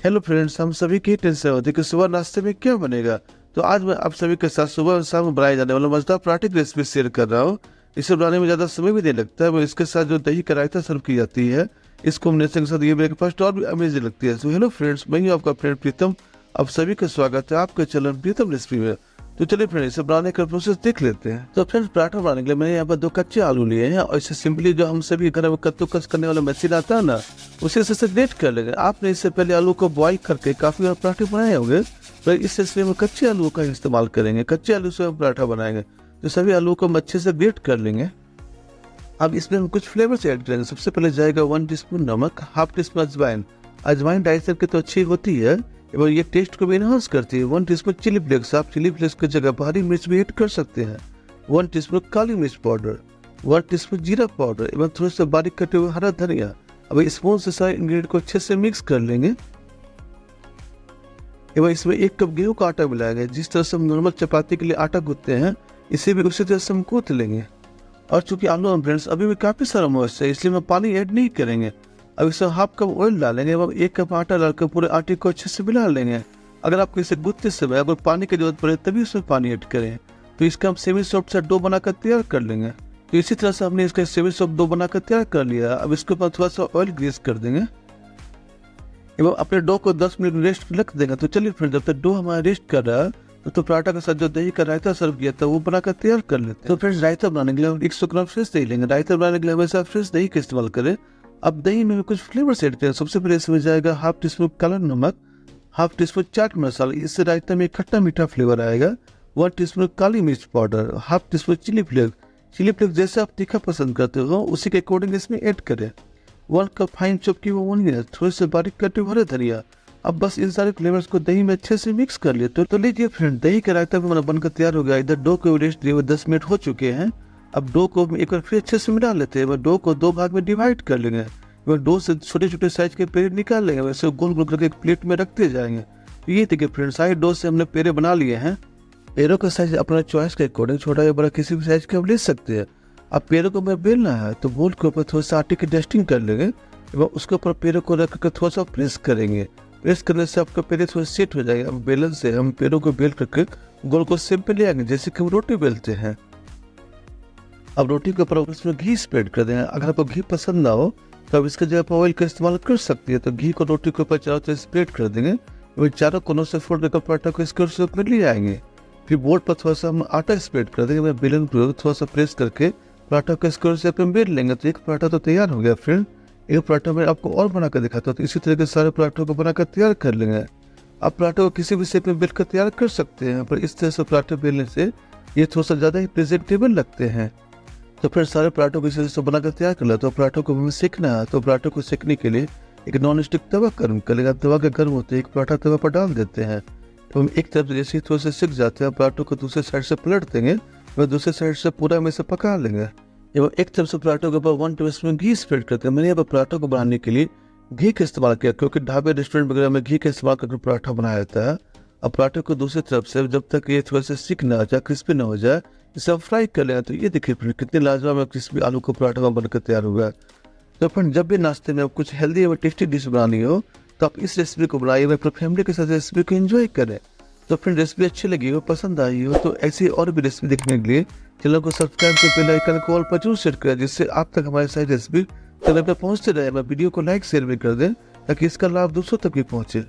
Hello friends, हम सभी की टेंशन होती है कि सुबह नाश्ते में क्या बनेगा। तो आज मैं आप सभी के साथ सुबह और शाम बनाए जाने वाला मजेदार पराठे की रेसिपी शेयर कर रहा हूँ। इसे बनाने में ज़्यादा समय भी नहीं लगता है। इसके साथ जो दही का रायता सर्व की जाती है, इस कॉम्बिनेशन के साथ ये ब्रेकफास्ट और भी अमेजिंग लगती है। तो हेलो फ्रेंड्स, मैं हूँ आपका फ्रेंड प्रीतम। आप सभी का स्वागत है आपके चैनल प्रीतम रेसिपी में। तो चलिए फ्रेंड, इसे बनाने का प्रोसेस देख लेते हैं। तो फ्रेंड्स, पराठा बनाने के लिए मैंने यहाँ पर 2 कच्चे आलू लिए हैं और इसे सिंपली जो हम सभी घर में कद्दूकस करने वाला मशीन आता है ना, उसे से ग्रेट कर लेंगे। आपने इससे पहले आलू को बॉईल करके काफी बार पराठे बनाए होंगे, पर इस रेसिपी में कच्चे आलू का इस्तेमाल करेंगे। कच्चे आलू से हम पराठा बनाएंगे। तो सभी आलू को हम अच्छे से ग्रेट कर लेंगे। अब इसमें हम कुछ फ्लेवर्स ऐड करेंगे। सबसे पहले जाएगा 1 टीस्पून नमक, हाफ टीस्पून अजवाइन। अजवाइन डाइजेशन की तो अच्छी होती है एवं ये टेस्ट को भी इनहांस करती है। 1 टीस्पून चिली फ्लेक्स, आप चिली फ्लेक्स की जगह हरी मिर्च भी ऐड कर सकते हैं। 1 टीस्पून काली मिर्च पाउडर, 1 टीस्पून जीरा पाउडर एवं थोड़ा सा बारीक कटे हुए हरा धनिया। अब स्पून से सारे इंग्रेडिएंट को अच्छे से मिक्स कर लेंगे एवं इसमें 1 कप गेहूं का आटा मिलाएंगे। जिस तरह से हम नॉर्मल चपाती के लिए आटा गूंथते हैं, इसे भी उसी तरह से हम गूंथ लेंगे। और चूंकि आलू और फ्रेंड्स अभी भी काफी सारा मॉइस्ट है, इसलिए हम पानी ऐड नहीं करेंगे। अब इसमें हाफ कप ऑयल डालेंगे एवं 1 कप आटा डालकर पूरे आटे को अच्छे से मिला लेंगे। अगर आपको इसे गूंथते समय अगर पानी की जरूरत पड़े तभी उसमें पानी ऐड करें। तो इसका हम सेमी सॉफ्ट सा डो बनाकर तैयार कर लेंगे। तो इसी तरह से हमने इसका सेमी सॉफ्ट डो बनाकर तैयार कर लिया। अब इसके ऊपर थोड़ा सा ऑयल ग्रीस कर देंगे एवं अपने डो को 10 मिनट रेस्ट रख देंगे। तो चलिए फिर जब तक डो हमारा रेस्ट कर रहा है, तो पराठा के साथ जो दही का रायता सर्व किया था वो बनाकर तैयार कर लेते हैं। तो फ्रेंड्स, रायता बनाने के लिए हम 100 ग्राम फ्रेश दही लेंगे। रायता बनाने के लिए हमेशा फ्रेश दही का इस्तेमाल करें। अब दही में कुछ फ्लेवर्स ऐड करें। सबसे पहले इसमें जाएगा हाफ टीस्पून काला नमक, हाफ टीस्पून चाट मसाला, इससे रायता में खट्टा मीठा फ्लेवर आएगा। 1 टीस्पून काली मिर्च powder, half teaspoon chilli flakes. Chilli flakes जैसे आप तीखा पसंद करते हो उसी के अकॉर्डिंग इसमें ऐड करें। 1 कप फाइन चॉप की वो ओनियन, थोड़े से बारीक कटे हुए हरे धनिया। अब बस इन सारे फ्लेवर्स को दही में अच्छे से मिक्स कर लिए। तो लीजिए फ्रेंड, दही का रायता भी बनकर तैयार हो गया। इधर डो को रेस्ट दिए हुए 10 मिनट हो चुके हैं। अब डो को एक बार फिर अच्छे से मिला लेते हैं। डो को 2 भाग में डिवाइड कर लेंगे। डो से छोटे छोटे साइज के पेड़े निकाल लेंगे, वैसे गोल गोल करके एक प्लेट में रखते जाएंगे। तो ये देखिए फ्रेंड, सारे डो से हमने पेड़े बना लिए हैं। पेड़ों का साइज अपना चॉइस के अकॉर्डिंग छोटा या बड़ा किसी भी साइज का आप ले सकते हैं। अब पेड़ों को मैं बेलना है, तो बोल के ऊपर थोड़ा सा आटे की डस्टिंग कर लेंगे एवं उसके ऊपर पेड़ों को रख कर थोड़ा सा प्रेस करेंगे। प्रेस करने से आपका पेड़े थोड़े सेट हो जाएगा। अब बेलन से हम पेड़ों को बेल करके गोल को शेप पे ले आएंगे, जैसे कि हम रोटी बेलते हैं। अब रोटी के ऊपर उसमें घी स्प्रेड कर देंगे। अगर आपको घी पसंद ना हो तो अब इसके जगह पर ऑयल का इस्तेमाल कर सकती है। तो घी को रोटी के ऊपर चारों तरफ स्प्रेड कर देंगे। वही चारों कोनों से फोल्ड कर पराठा को इसके शेप में ले आएंगे। फिर बोर्ड पर थोड़ा सा हम आटा स्प्रेड कर देंगे। बेलन को थोड़ा सा प्रेस करके पराठा को स्क्वायर शेप में बेल लेंगे। तो एक पराठा तो तैयार हो गया फ्रेंड। एक पराठा मैं आपको और बनाकर दिखाता हूँ। तो इसी तरह के सारे पराठों को बनाकर तैयार कर लेंगे। आप पराठों को किसी भी शेप में बेल कर तैयार कर सकते हैं, पर इस तरह से पराठे बेलने से ये थोड़ा सा ज़्यादा ही प्रेजेंटेबल लगते हैं। तो फिर सारे पराठों को इसी तरह से बनाकर तैयार कर लेते। तो पराठों को हमें सेकना है। तो पराठों को सेकने के लिए एक नॉन स्टिक तवा गर्म कर लेगा। तवा के गर्म होते एक पराठा तवा पर डाल देते हैं। तो हम एक तरफ से जैसे थोड़ा से सिक जाते हैं, पराठों को दूसरे साइड से पलट देंगे और दूसरे साइड से पूरा में से पका लेंगे। एवं एक तरफ से पराठों के ऊपर 1 टीस्पून घी स्प्रेड करते हैं। मैंने यहाँ पर पराठों को बनाने के लिए घी का इस्तेमाल किया, क्योंकि ढाबे रेस्टोरेंट वगैरह में घी का इस्तेमाल करके पराठा बनाया जाता है। अब पराठे को दूसरी तरफ से जब तक ये थोड़ा सा सिक ना हो जाए, क्रिस्पी ना हो जाए, इसे आप फ्राई कर लें। तो ये देखिए फिर कितने लाजवाब क्रिस्पी आलू को पराठा बनकर तैयार हुआ। तो फ्रेंड, जब भी नाश्ते में आप कुछ हेल्दी और टेस्टी डिश बनानी हो तो आप इस रेसिपी को बनाइए, अपनी फैमिली के साथ रेसिपी को एंजॉय करें। तो फ्रेंड, रेसिपी अच्छी लगी हो, पसंद आई हो, तो ऐसी और भी रेसिपी देखने के लिए चैनल को सब्सक्राइब कर बेल आइकन को ऑल पर जरूर सेट करें, जिससे आप तक हमारे सारी रेसिपी चैनल पर पहुंचते रहे। वीडियो को लाइक शेयर भी कर दें ताकि इसका लाभ दूसरों तक भी पहुंचे।